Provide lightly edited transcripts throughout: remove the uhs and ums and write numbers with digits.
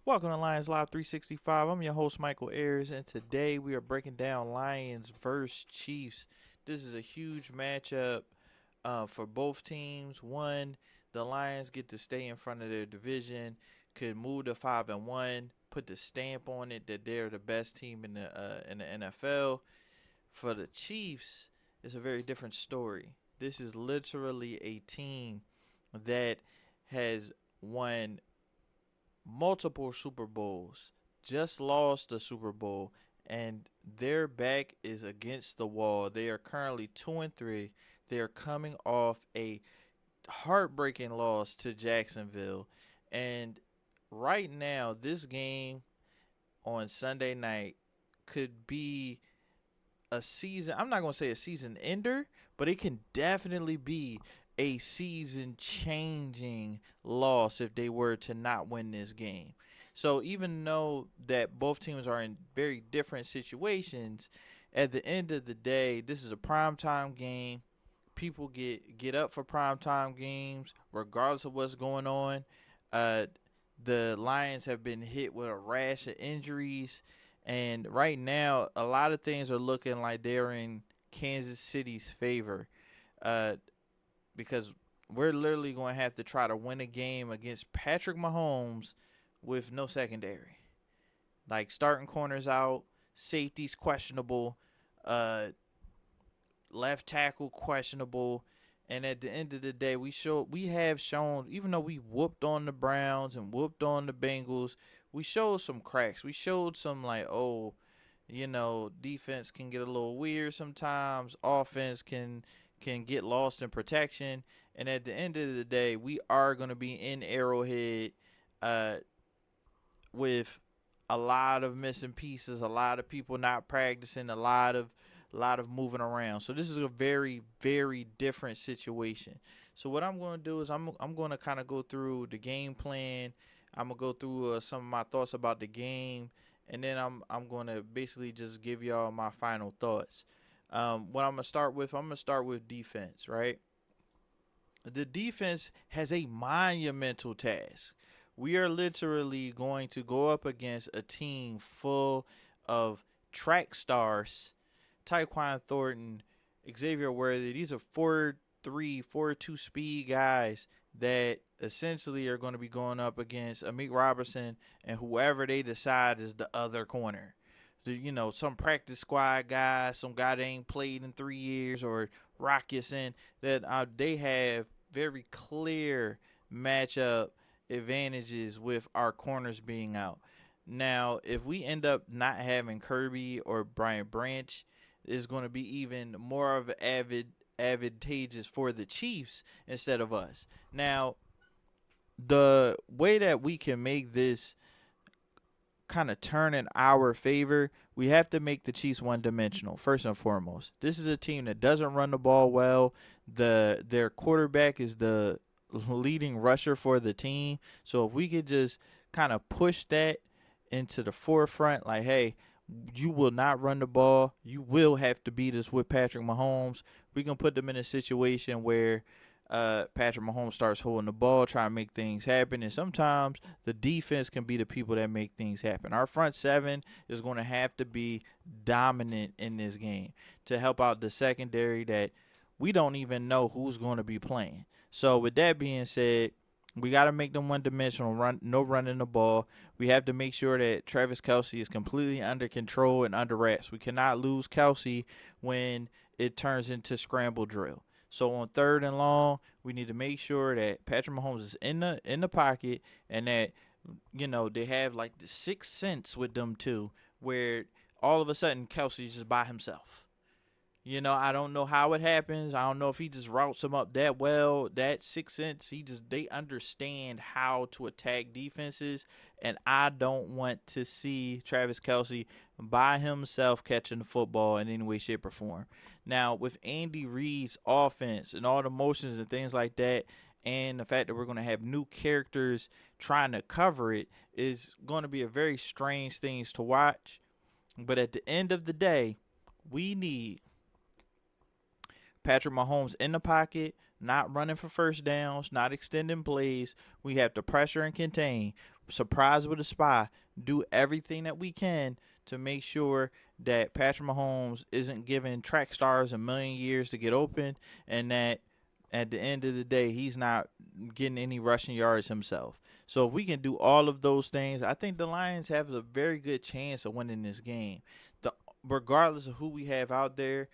Welcome to Lions Live 365. I'm your host, Michael Ayers, and today we are breaking down Lions versus Chiefs. This is a huge matchup for both teams. One, the Lions get to stay in front of their division, could move to 5-1, put the stamp on it that they're the best team in the NFL. For the Chiefs, it's a very different story. This is literally a team that has won multiple Super Bowls, just lost the Super Bowl, and their back is against the wall. They are currently 2-3. They are coming off a heartbreaking loss to Jacksonville, and right now, this game on Sunday night could be a season. I'm not going to say a season ender, but it can definitely be a season changing loss if they were to not win this game. So even though that both teams are in very different situations, at the end of the day, this is a primetime game. People get up for primetime games regardless of what's going on. Uh, the Lions have been hit with a rash of injuries, and right now, a lot of things are looking like they're in Kansas City's favor, uh, because we're literally going to have to try to win a game against Patrick Mahomes with no secondary. Like starting corners out, safeties questionable, uh, left tackle questionable, and at the end of the day, we have shown, even though we whooped on the Browns and whooped on the Bengals, we showed some cracks. We showed some like, defense can get a little weird sometimes. Offense can get lost in protection, and at the end of the day, we are going to be in Arrowhead, uh, with a lot of missing pieces, a lot of people not practicing, a lot of moving around. So this is a very very different situation. So what I'm going to do is I'm going to kind of go through the game plan. I'm going to go through some of my thoughts about the game, and then I'm going to basically just give y'all my final thoughts. What I'm going to start with defense, right? The defense has a monumental task. We are literally going to go up against a team full of track stars, Tyquan Thornton, Xavier Worthy. These are 4-3, 4-2 speed guys that essentially are going to be going up against Amik Robertson and whoever they decide is the other corner. Some practice squad guy, some guy that ain't played in 3 years, or Rock in that they have very clear matchup advantages with our corners being out. Now, if we end up not having Kerby or Brian Branch, it's going to be even more of advantageous for the Chiefs instead of us. Now, the way that we can make this kind of turn in our favor, we have to make the Chiefs one dimensional first and foremost. This is a team that doesn't run the ball well. Their quarterback is the leading rusher for the team. So if we could just kind of push that into the forefront, like, hey, you will not run the ball. You will have to beat us with Patrick Mahomes. We can put them in a situation where Patrick Mahomes starts holding the ball, trying to make things happen, and sometimes the defense can be the people that make things happen. Our front seven is going to have to be dominant in this game to help out the secondary that we don't even know who's going to be playing. So with that being said, we got to make them one-dimensional, no running the ball. We have to make sure that Travis Kelce is completely under control and under wraps. We cannot lose Kelce when it turns into scramble drill. So on third and long, we need to make sure that Patrick Mahomes is in the pocket, and that they have like the sixth sense with them too, where all of a sudden Kelsey's just by himself. I don't know how it happens. I don't know if he just routes them up that well. That sixth sense, they understand how to attack defenses, and I don't want to see Travis Kelce by himself catching the football in any way, shape, or form. Now, with Andy Reid's offense and all the motions and things like that, and the fact that we're going to have new characters trying to cover it, is going to be a very strange things to watch. But at the end of the day, we need Patrick Mahomes in the pocket, not running for first downs, not extending plays. We have to pressure and contain. surprise with a spy, do everything that we can to make sure that Patrick Mahomes isn't giving track stars a million years to get open, and that at the end of the day, he's not getting any rushing yards himself. So if we can do all of those things, I think the Lions have a very good chance of winning this game. The Regardless of who we have out there,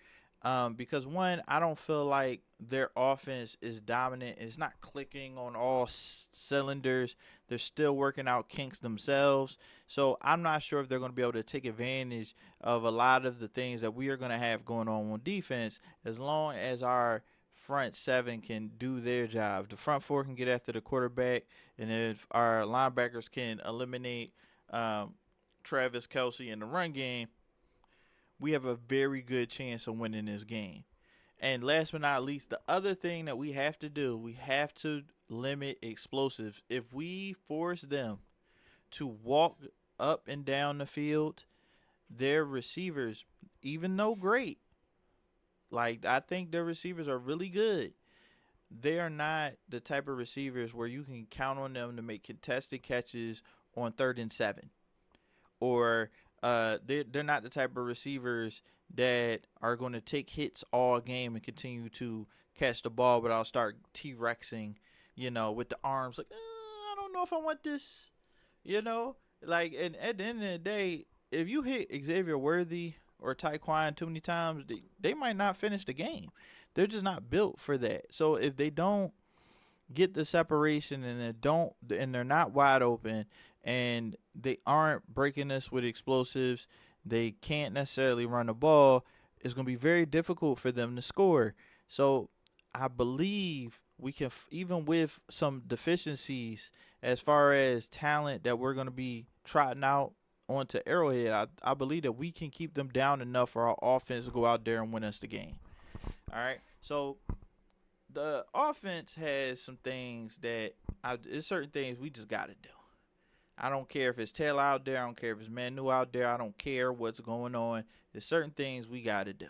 because one, I don't feel like their offense is dominant. It's not clicking on all cylinders. They're still working out kinks themselves. So I'm not sure if they're going to be able to take advantage of a lot of the things that we are going to have going on defense, as long as our front seven can do their job. The front four can get after the quarterback, and if our linebackers can eliminate Travis Kelce in the run game, we have a very good chance of winning this game. And last but not least, the other thing that we have to do, we have to limit explosives. If we force them to walk up and down the field, their receivers, even though great, like I think their receivers are really good, they are not the type of receivers where you can count on them to make contested catches on 3rd and 7, or they're not the type of receivers that are going to take hits all game and continue to catch the ball without start T-Rexing, with the arms like, I don't know if I want this, like, and at the end of the day, if you hit Xavier Worthy or Tyquan too many times, they might not finish the game. They're just not built for that. So if they don't get the separation, and they're not wide open, and they aren't breaking us with explosives, they can't necessarily run the ball, it's going to be very difficult for them to score. So I believe we can, even with some deficiencies as far as talent that we're going to be trotting out onto Arrowhead, I believe that we can keep them down enough for our offense to go out there and win us the game. All right. So the offense has some things that there's certain things we just got to do. I don't care if it's Taylor out there. I don't care if it's Manu out there. I don't care what's going on. There's certain things we got to do.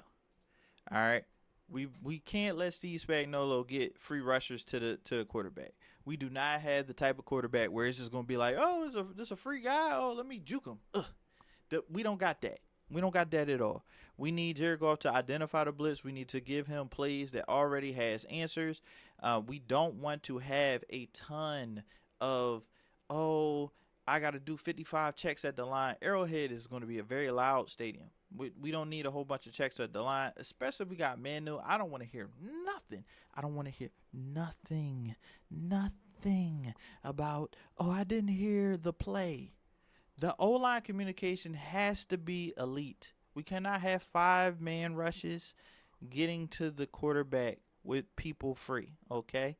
All right. We can't let Steve Spagnuolo get free rushers to the quarterback. We do not have the type of quarterback where it's just going to be like, oh, this a free guy. Oh, let me juke him. We don't got that. We don't got that at all. We need Jared Goff to identify the blitz. We need to give him plays that already has answers. We don't want to have a ton of, I got to do 55 checks at the line. Arrowhead is going to be a very loud stadium. We don't need a whole bunch of checks at the line, especially if we got Manu. I don't want to hear nothing. I don't want to hear nothing about, I didn't hear the play. The O-line communication has to be elite. We cannot have 5-man rushes getting to the quarterback with people free, okay?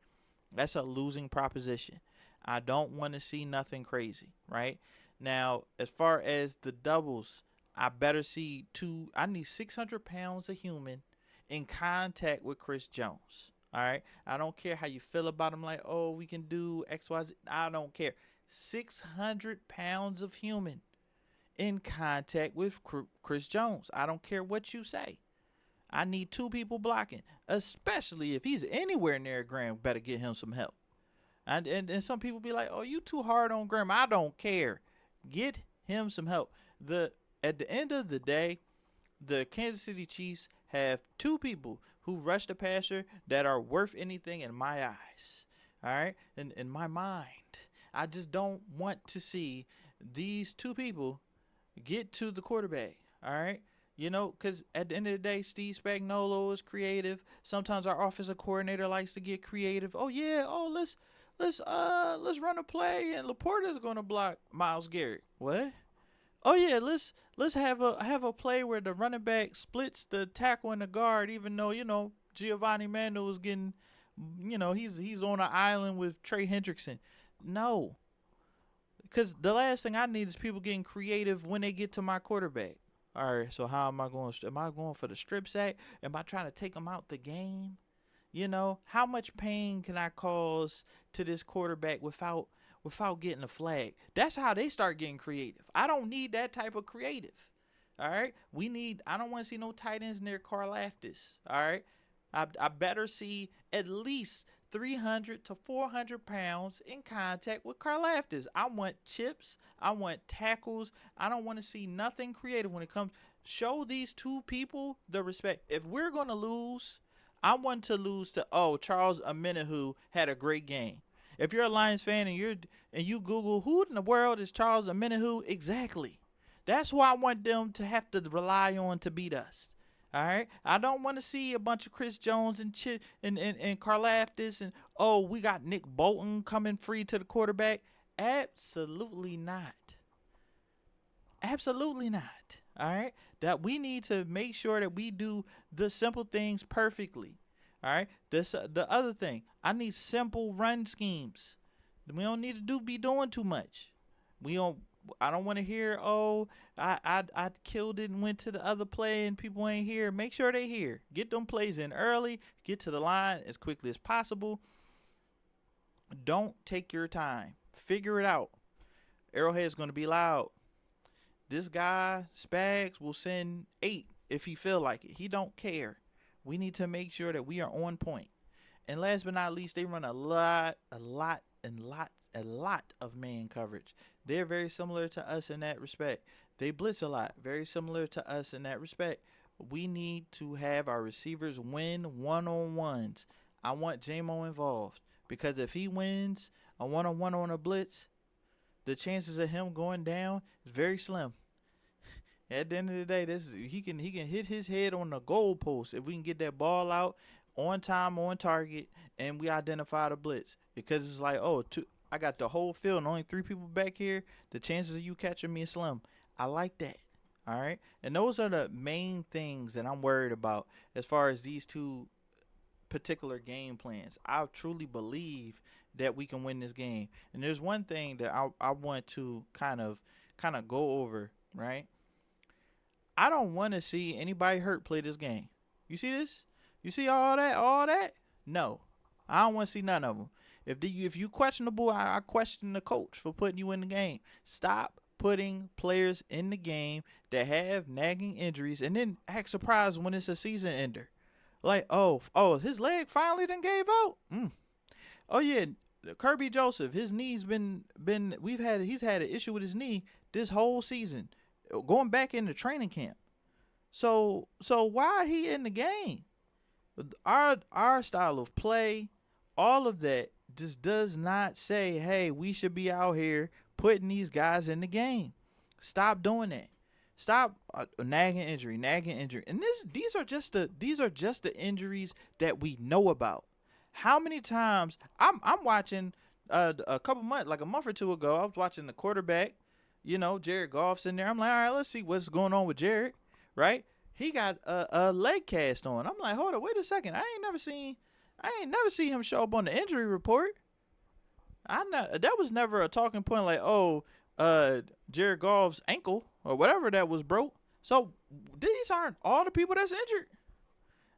That's a losing proposition. I don't want to see nothing crazy, right? Now, as far as the doubles, I better see I need 600 pounds of human in contact with Chris Jones, all right? I don't care how you feel about him, like, we can do X, Y, Z. I don't care. 600 pounds of human in contact with Chris Jones. I don't care what you say. I need 2 people blocking, especially if he's anywhere near Graham. Better get him some help. And some people be like, you too hard on Graham. I don't care. Get him some help. At the end of the day, the Kansas City Chiefs have 2 people who rush the passer that are worth anything in my eyes. All right? In my mind. I just don't want to see these 2 people get to the quarterback, all right? Because at the end of the day, Steve Spagnuolo is creative. Sometimes our offensive coordinator likes to get creative. Let's run a play, and Laporta's going to block Myles Garrett. What? Oh yeah, let's have a play where the running back splits the tackle and the guard, even though Giovanni Manu is getting, he's on an island with Trey Hendrickson. No. Because the last thing I need is people getting creative when they get to my quarterback. All right, so how am I going? Am I going for the strip sack? Am I trying to take him out the game? How much pain can I cause to this quarterback without getting a flag? That's how they start getting creative. I don't need that type of creative. All right? I don't want to see no tight ends near Karlaftis. All right? I better see at least 300 to 400 pounds in contact with Karlaftis. I want chips. I want tackles. I don't want to see nothing creative when it comes. Show these two people the respect. If we're going to lose, I want to lose to, Charles Omenihu had a great game. If you're a Lions fan and you Google who in the world is Charles Omenihu, exactly. That's who I want them to have to rely on to beat us. All right, I don't want to see a bunch of Chris Jones and Karlaftis and we got Nick Bolton coming free to the quarterback. Absolutely not. Absolutely not. All right, that we need to make sure that we do the simple things perfectly. All right, the other thing, I need simple run schemes. We don't need to be doing too much. I don't want to hear, I killed it and went to the other play and people ain't here. Make sure they here. Get them plays in early. Get to the line as quickly as possible. Don't take your time. Figure it out. Arrowhead's going to be loud. This guy, Spags, will send 8 if he feel like it. He don't care. We need to make sure that we are on point. And last but not least, they run a lot of man coverage. They're very similar to us in that respect. They blitz a lot, very similar to us in that respect. We need to have our receivers win one-on-ones. I want J-Mo involved because if he wins a one-on-one on a blitz, the chances of him going down is very slim. At the end of the day, he can hit his head on the goalpost if we can get that ball out on time, on target, and we identify the blitz. Because it's like, I got the whole field and only 3 people back here. The chances of you catching me is slim. I like that. All right? And those are the main things that I'm worried about as far as these two particular game plans. I truly believe that we can win this game. And there's one thing that I want to kind of go over, right? I don't want to see anybody hurt play this game. You see this? You see all that? No. I don't want to see none of them. If you questionable, I question the coach for putting you in the game. Stop putting players in the game that have nagging injuries and then act surprised when it's a season ender. Like, his leg finally done gave out. Oh yeah, Kerby Joseph, his knee's been he's had an issue with his knee this whole season, going back into training camp. So why he in the game? Our style of play, all of that just does not say, hey, we should be out here putting these guys in the game. Stop doing that. Stop nagging injury. And these are just the injuries that we know about. How many times I'm watching a couple months, like a month or two ago, I was watching the quarterback, Jared Goff's in there. I'm like, all right, let's see what's going on with Jared, right? He got a leg cast on. I'm like, hold on, wait a second. I ain't never seen him show up on the injury report. That was never a talking point like, Jared Goff's ankle or whatever that was broke. So these aren't all the people that's injured.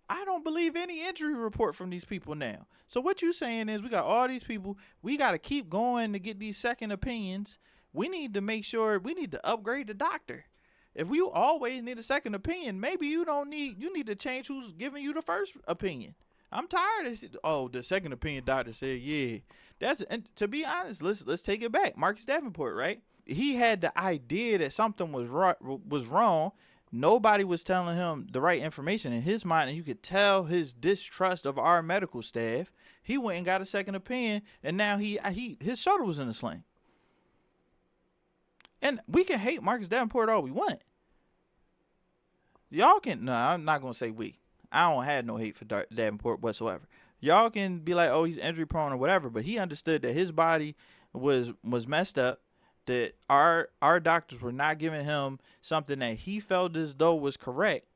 I don't believe any injury report from these people now. So what you saying is we got all these people. We got to keep going to get these second opinions. We need to make sure we need to upgrade the doctor. If we always need a second opinion, maybe you need to change who's giving you the first opinion. I'm tired of the second opinion doctor said, yeah. And to be honest, let's take it back. Marcus Davenport, right? He had the idea that something was wrong. Nobody was telling him the right information in his mind, and you could tell his distrust of our medical staff. He went and got a second opinion, and now his shoulder was in a sling. And we can hate Marcus Davenport all we want. Y'all can, no, I'm not going to say we. I don't have no hate for Davenport whatsoever. Y'all can be like, he's injury prone or whatever, but he understood that his body was messed up, that our doctors were not giving him something that he felt as though was correct.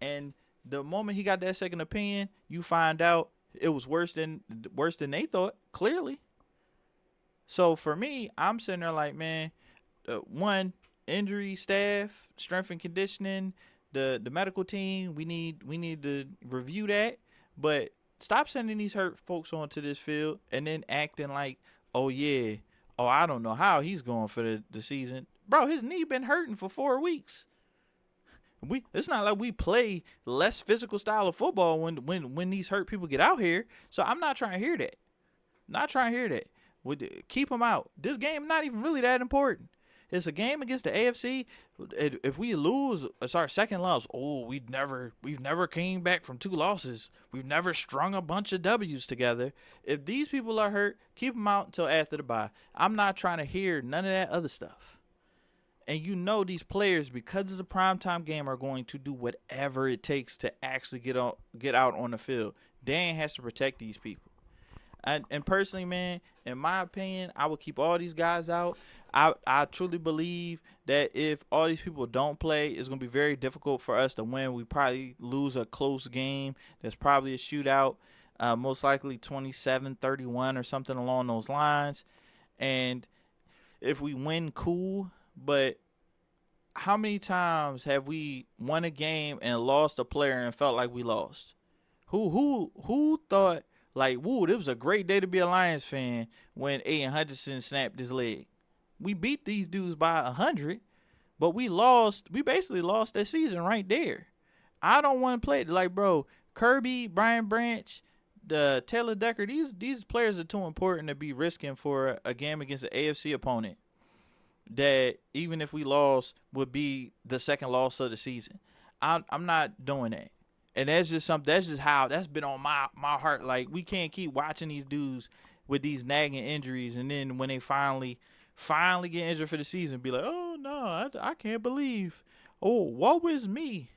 And the moment he got that second opinion, you find out it was worse than they thought, clearly. So for me, I'm sitting there like, man, one, injury staff, strength and conditioning, the medical team, we need to review that. But stop sending these hurt folks onto this field and then acting like, I don't know how he's going for the season. Bro, his knee been hurting for 4 weeks. It's not like we play less physical style of football when these hurt people get out here. So I'm not trying to hear that. Not trying to hear that. Keep them out. This game not even really that important. It's a game against the AFC. If we lose, it's our second loss. Oh, we've never came back from 2 losses. We've never strung a bunch of W's together. If these people are hurt, keep them out until after the bye. I'm not trying to hear none of that other stuff. And you know these players, because it's a primetime game, are going to do whatever it takes to actually get out on the field. Dan has to protect these people. And personally, man, in my opinion, I would keep all these guys out. I truly believe that if all these people don't play, it's going to be very difficult for us to win. We probably lose a close game. There's probably a shootout, most likely 27-31 or something along those lines. And if we win, cool. But how many times have we won a game and lost a player and felt like we lost? Who thought, like, woo, it was a great day to be a Lions fan when Aiden Hutchinson snapped his leg? We beat these dudes by 100, but we lost. We basically lost that season right there. I don't want to play it. Like, bro, Kerby, Brian Branch, the Taylor Decker, these players are too important to be risking for a game against an AFC opponent that, even if we lost, would be the second loss of the season. I'm not doing that. And that's just how that's been on my heart. Like, we can't keep watching these dudes with these nagging injuries, and then when they finally get injured for the season, be like, oh no, I can't believe. Oh, woe is me.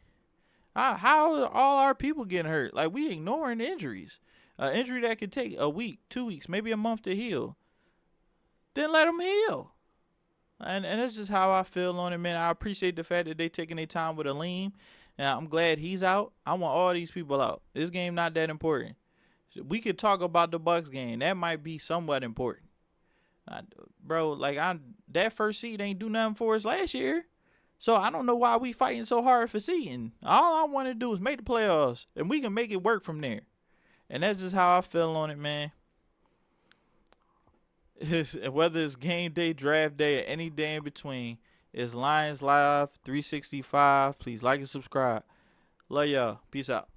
How are all our people getting hurt? Like, we ignoring injuries. An injury that could take a week, 2 weeks, maybe a month to heal. Then let them heal. And that's just how I feel on it, man. I appreciate the fact that they taking their time with Alim. And I'm glad he's out. I want all these people out. This game not that important. We could talk about the Bucs game. That might be somewhat important. Bro, like, that first seed ain't do nothing for us last year. So I don't know why we fighting so hard for seeding. All I want to do is make the playoffs, and we can make it work from there. And that's just how I feel on it, man. Whether it's game day, draft day, or any day in between, it's Lions Live 365. Please like and subscribe. Love y'all. Peace out.